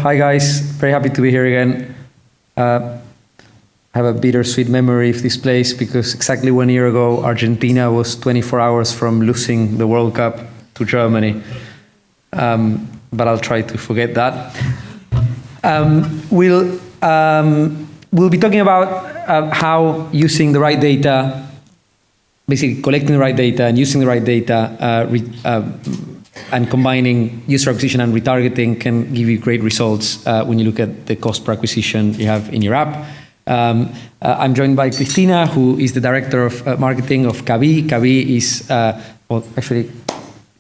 Hi guys, very happy to be here again. I have a bittersweet memory of this place because exactly 1 year ago, Argentina was 24 hours from losing the World Cup to Germany. But I'll try to forget that. We'll be talking about how using the right data, basically collecting the right data and using the right data and combining user acquisition and retargeting can give you great results when you look at the cost per acquisition you have in your app. I'm joined by Cristina, who is the director of marketing of Cabbie. Cabbie is, well, actually,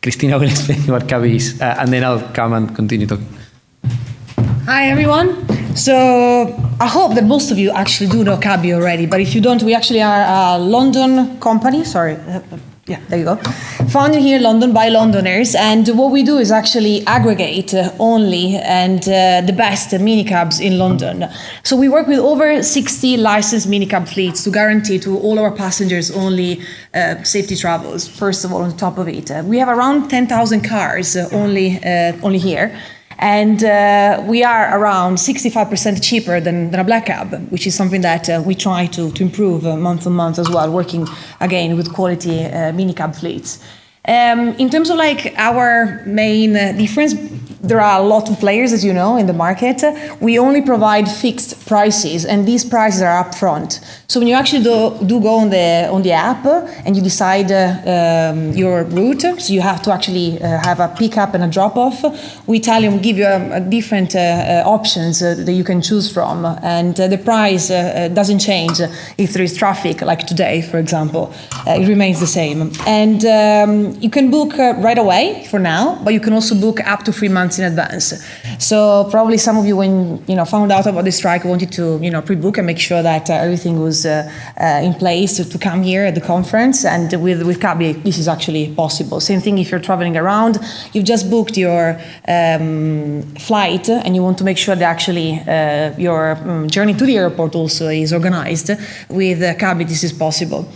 Cristina will explain what Cabbie is, and then I'll come and continue talking. Hi, everyone. So I hope that most of you actually do know Cabbie already, but if you don't, we actually are a London company. Sorry. Yeah, there you go. Founded here in London by Londoners, and what we do is actually aggregate only and the best minicabs in London. So we work with over 60 licensed minicab fleets to guarantee to all our passengers only safety travels, first of all, on top of it. We have around 10,000 cars only here. And we are around 65% cheaper than a black cab, which is something that we try to improve month on month as well, working again with quality minicab fleets. In terms of like our main difference, there are a lot of players, as you know, in the market. We only provide fixed prices, and these prices are upfront. So when you actually do go on the app and you decide your route, so you have to actually have a pickup and a drop-off, we tell you, we give you different options that you can choose from, and the price doesn't change if there is traffic, like today, for example. It remains the same. And you can book right away for now, but you can also book up to 3 months in advance. So probably some of you, when found out about the strike, wanted to pre-book and make sure that everything was in place to come here at the conference. And with Cabbie, this is actually possible. Same thing if you're traveling around, you've just booked your flight and you want to make sure that actually your journey to the airport also is organized. With Cabbie, this is possible.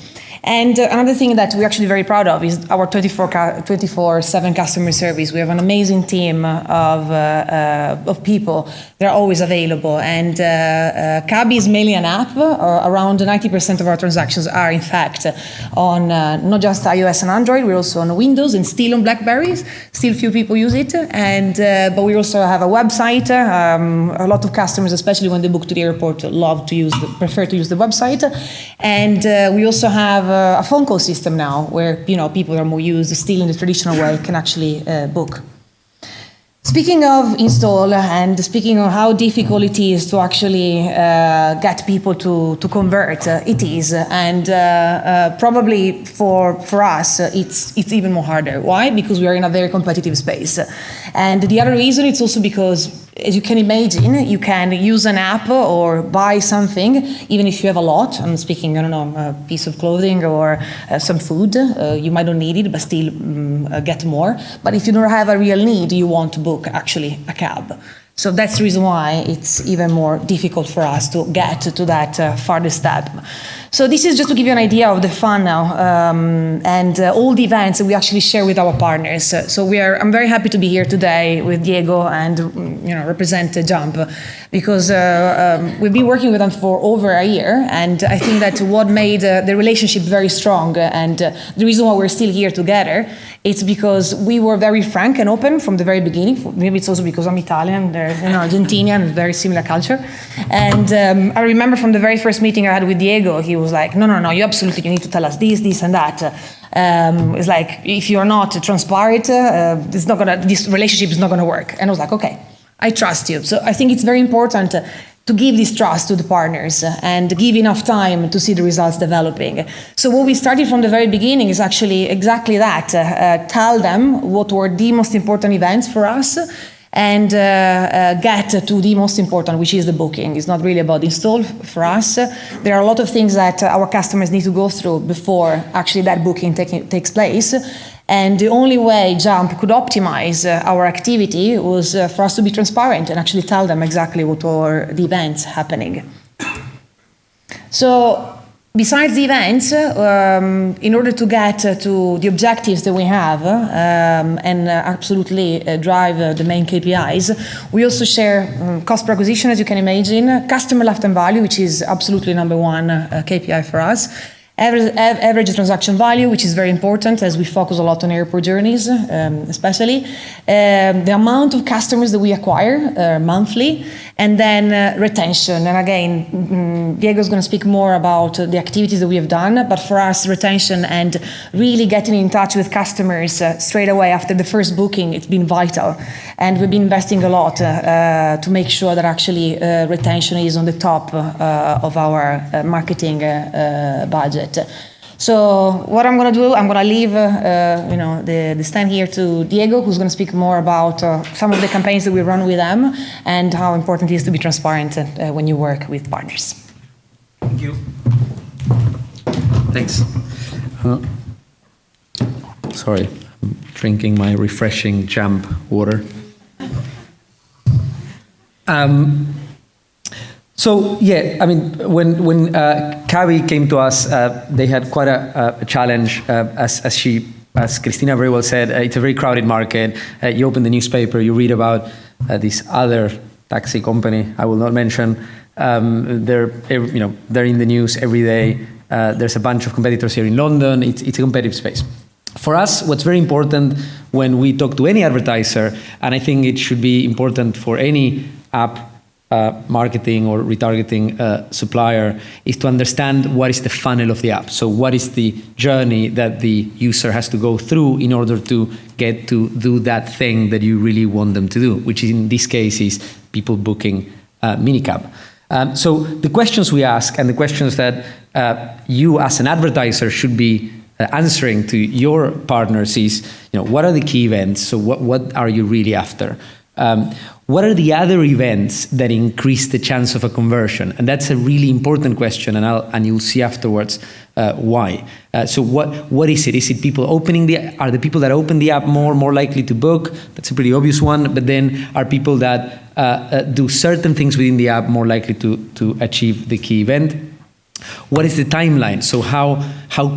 And another thing that we're actually very proud of is our 24/7 customer service. We have an amazing team of people that are always available. And Cabbie is mainly an app. Around 90% of our transactions are, in fact, on not just iOS and Android. We're also on Windows and still on BlackBerries. Still few people use it. And but we also have a website. A lot of customers, especially when they book to the airport, prefer to use the website. And we also have a phone call system now where people are more used still in the traditional way can actually book. Speaking of install and speaking of how difficult it is to actually get people to convert, it is, and probably for us it's even more harder. Why? Because we are in a very competitive space, and the other reason it's also because, as you can imagine, you can use an app or buy something, even if you have a lot. I'm speaking, I don't know, a piece of clothing or some food. You might not need it, but still get more. But if you don't have a real need, you want to book actually a cab. So that's the reason why it's even more difficult for us to get to that farthest step. So this is just to give you an idea of the fun now and all the events that we actually share with our partners. So I'm very happy to be here today with Diego and represent Jump, because we've been working with them for over a year, and I think that what made the relationship very strong and the reason why we're still here together, it's because we were very frank and open from the very beginning. Maybe it's also because I'm Italian, they're Argentinian, very similar culture. And I remember from the very first meeting I had with Diego, he was like, no, you need to tell us this and that. It's like, if you're not transparent, this relationship is not gonna work. And I was like, okay, I trust you. So I think it's very important to give this trust to the partners and give enough time to see the results developing. So what we started from the very beginning is actually exactly that. Tell them what were the most important events for us, and get to the most important, which is the booking. It's not really about install for us. There are a lot of things that our customers need to go through before actually that booking takes place. And the only way Jump could optimize our activity was for us to be transparent and actually tell them exactly what were the events happening. So Besides the events, in order to get to the objectives that we have and absolutely drive the main KPIs, we also share cost per acquisition, as you can imagine, customer lifetime value, which is absolutely number one KPI for us, average transaction value, which is very important as we focus a lot on airport journeys, especially, the amount of customers that we acquire monthly, and then retention. And again, Diego's going to speak more about the activities that we have done, but for us, retention and really getting in touch with customers straight away after the first booking, it's been vital. And we've been investing a lot to make sure that actually retention is on the top of our marketing budget. So what I'm going to do, I'm going to leave the stand here to Diego, who's going to speak more about some of the campaigns that we run with them and how important it is to be transparent when you work with partners. Thank you. Thanks. Sorry, I'm drinking my refreshing Jamp water. So yeah, I mean, when Cabbie came to us, they had quite a challenge. As Christina very well said, it's a very crowded market. You open the newspaper, you read about this other taxi company I will not mention. They're in the news every day. There's a bunch of competitors here in London. It's a competitive space. For us, what's very important when we talk to any advertiser, and I think it should be important for any app marketing or retargeting supplier, is to understand what is the funnel of the app. So what is the journey that the user has to go through in order to get to do that thing that you really want them to do, which in this case is people booking minicab. So the questions we ask and the questions that you as an advertiser should be answering to your partners is, what are the key events? So what are you really after? What are the other events that increase the chance of a conversion? And that's a really important question, and you'll see afterwards why. So what is it? Is it people opening are the people that open the app more likely to book? That's a pretty obvious one. But then are people that do certain things within the app more likely to achieve the key event? What is the timeline? So how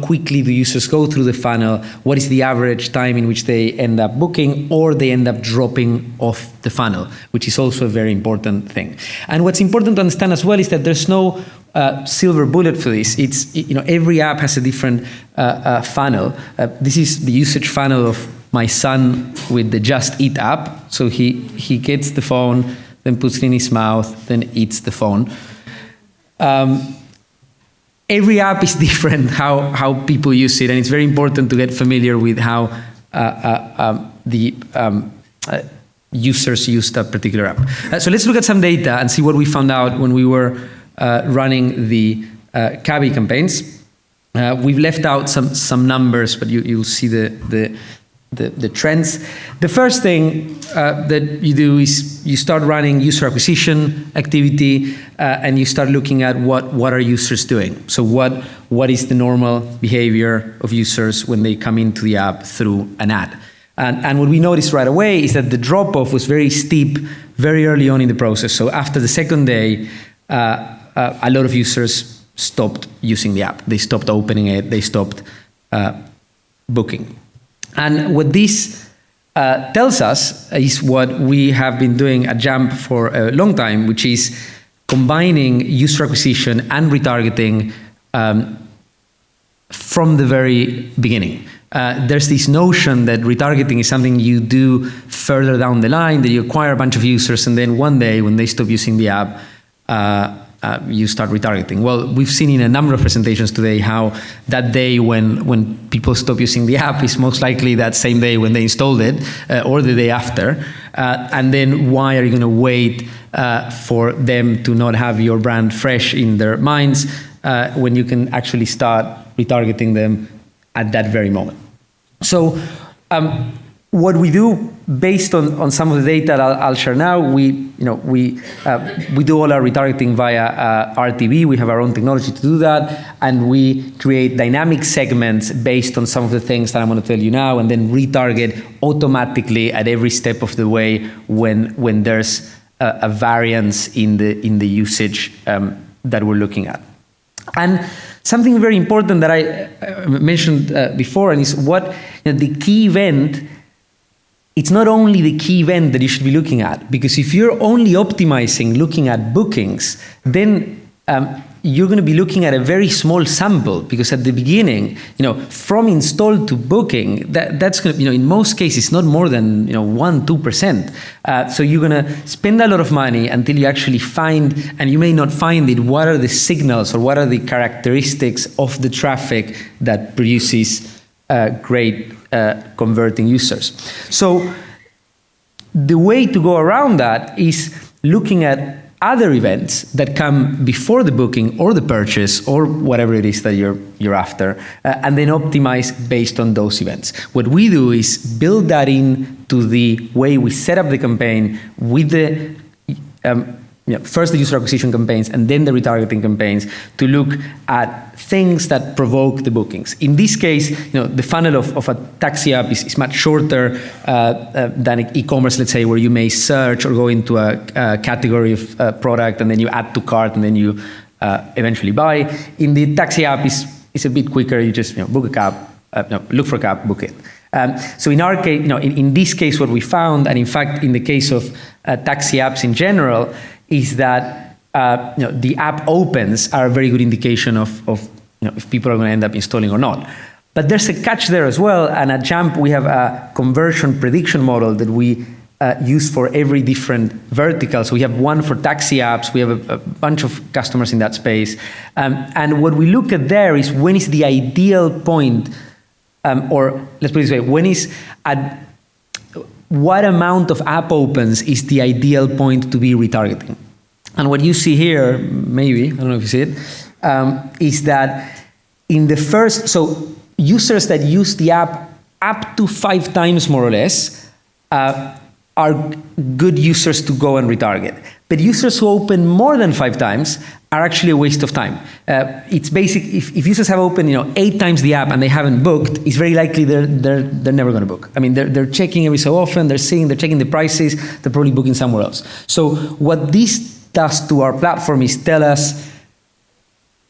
quickly do users go through the funnel? What is the average time in which they end up booking or they end up dropping off the funnel, which is also a very important thing. And what's important to understand as well is that there's no silver bullet for this. It's every app has a different funnel. This is the usage funnel of my son with the Just Eat app. So he gets the phone, then puts it in his mouth, then eats the phone. Every app is different how people use it, and it's very important to get familiar with how the users use that particular app. So let's look at some data and see what we found out when we were running the Cabbie campaigns. We've left out some numbers, but you'll see the trends. The first thing that you do is you start running user acquisition activity and you start looking at what are users doing. So what is the normal behavior of users when they come into the app through an ad? And what we noticed right away is that the drop-off was very steep very early on in the process. So after the second day, a lot of users stopped using the app. They stopped opening it. They stopped booking. And what this tells us is what we have been doing at Jamp for a long time, which is combining user acquisition and retargeting from the very beginning. There's this notion that retargeting is something you do further down the line, that you acquire a bunch of users, and then one day when they stop using the app, you start retargeting. Well, we've seen in a number of presentations today how that day when people stop using the app is most likely that same day when they installed it or the day after. And then why are you going to wait for them to not have your brand fresh in their minds when you can actually start retargeting them at that very moment? So what we do based on some of the data that I'll share now, we do all our retargeting via RTV. We have our own technology to do that, and we create dynamic segments based on some of the things that I'm going to tell you now, and then retarget automatically at every step of the way when there's a variance in the usage that we're looking at. And something very important that I mentioned before, and is what the key event. It's not only the key event that you should be looking at, because if you're only optimizing looking at bookings, then you're going to be looking at a very small sample, because at the beginning, from install to booking, that's going to, in most cases, not more than 1-2%. So you're going to spend a lot of money until you actually find, and you may not find it, what are the signals or what are the characteristics of the traffic that produces great converting users. So the way to go around that is looking at other events that come before the booking or the purchase or whatever it is that you're after, and then optimize based on those events. What we do is build that into the way we set up the campaign with the first the user acquisition campaigns and then the retargeting campaigns to look at things that provoke the bookings. In this case, the funnel of a taxi app is much shorter than e-commerce, let's say, where you may search or go into a category of product and then you add to cart and then you eventually buy. In the taxi app, it's a bit quicker. You just book a cab, look for a cab, book it. So in our case, in this case, what we found, and in fact, in the case of taxi apps in general, is that the app opens are a very good indication of if people are going to end up installing or not. But there's a catch there as well, and at Jump we have a conversion prediction model that we use for every different vertical. So we have one for taxi apps, we have a bunch of customers in that space, and what we look at there is when is the ideal point, or let's put it this way, when is what amount of app opens is the ideal point to be retargeting. And what you see here, maybe, I don't know if you see it, is that in the first, so users that use the app up to 5 times more or less are good users to go and retarget. But users who open more than 5 times are actually a waste of time. It's basic. If users have opened 8 times the app and they haven't booked, it's very likely they're never going to book. I mean, they're checking every so often. They're checking the prices. They're probably booking somewhere else. So what this does to our platform is tell us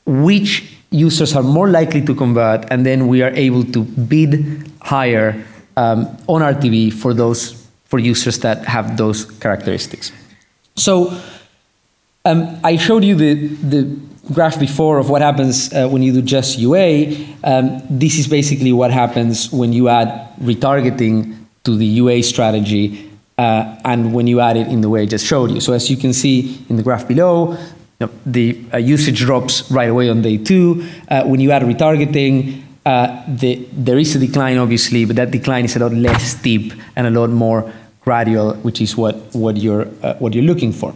which users are more likely to convert, and then we are able to bid higher on RTV for users that have those characteristics. So I showed you the graph before of what happens when you do just UA. This is basically what happens when you add retargeting to the UA strategy and when you add it in the way I just showed you. So as you can see in the graph below, the usage drops right away on day 2. When you add retargeting, there is a decline obviously, but that decline is a lot less steep and a lot more gradual, which is what you're looking for.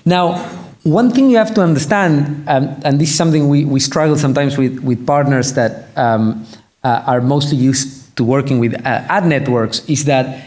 Now, one thing you have to understand, and this is something we struggle sometimes with partners that are mostly used to working with ad networks, is that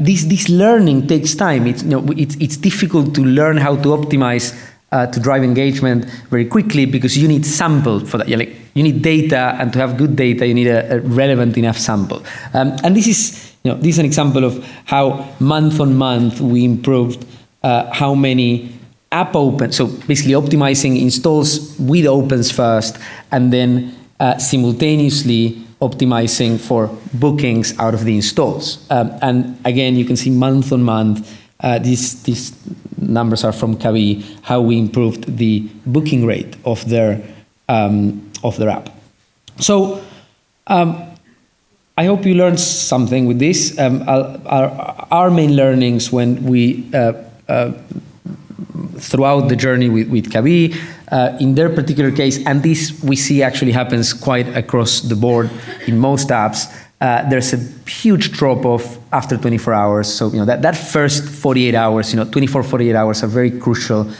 this learning takes time. It's difficult to learn how to optimize to drive engagement very quickly, because you need sample for that. You need data, and to have good data, you need a relevant enough sample. And this is an example of how month on month we improved how many app opens. So basically optimizing installs with opens first, and then simultaneously optimizing for bookings out of the installs. And again, you can see month on month, these numbers are from Cabbie, how we improved the booking rate of their app. So I hope you learned something with this. Our main learnings when we throughout the journey with Cabbie, in their particular case, and this we see actually happens quite across the board in most apps, there's a huge drop-off after 24 hours. So that first 48 hours, 24, 48 hours are very crucial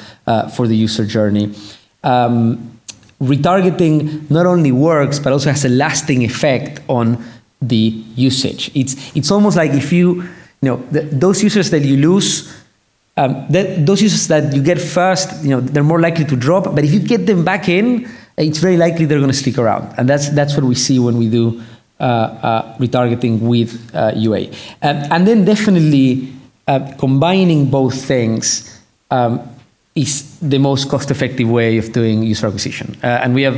for the user journey. Retargeting not only works, but also has a lasting effect on the usage. It's almost like if those users that you lose, those users that you get first, they're more likely to drop. But if you get them back in, it's very likely they're going to stick around. And that's what we see when we do retargeting with UA. And then definitely combining both things is the most cost-effective way of doing user acquisition. And we have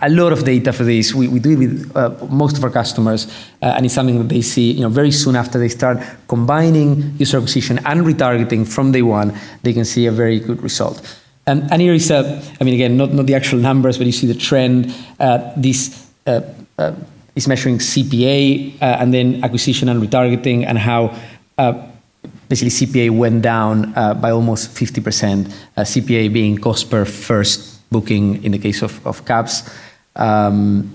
a lot of data for this. We do it with most of our customers, and it's something that they see very soon after they start combining user acquisition and retargeting from day one, they can see a very good result. And here is, again, not the actual numbers, but you see the trend. This is measuring CPA and then acquisition and retargeting, and how basically CPA went down by almost 50%, CPA being cost per first booking in the case of cabs. And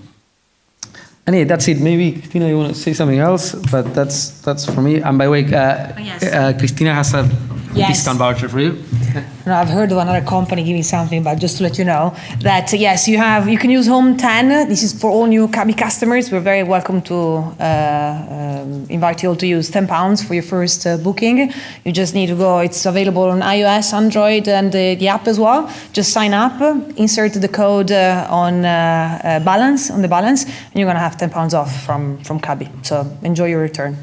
yeah, that's it. Maybe, Christina, you want to say something else? But that's for me. And by the way, Yes. Christina has a discount voucher for you. No, I've heard of another company giving something, but just to let you know that yes, you can use Home 10. This is for all new Cabbie customers. We're very welcome to invite you all to use £10 for your first booking. You just need to go. It's available on iOS, Android, and the app as well. Just sign up, insert the code on the balance, and you're gonna have £10 off from Cabbie. So enjoy your return.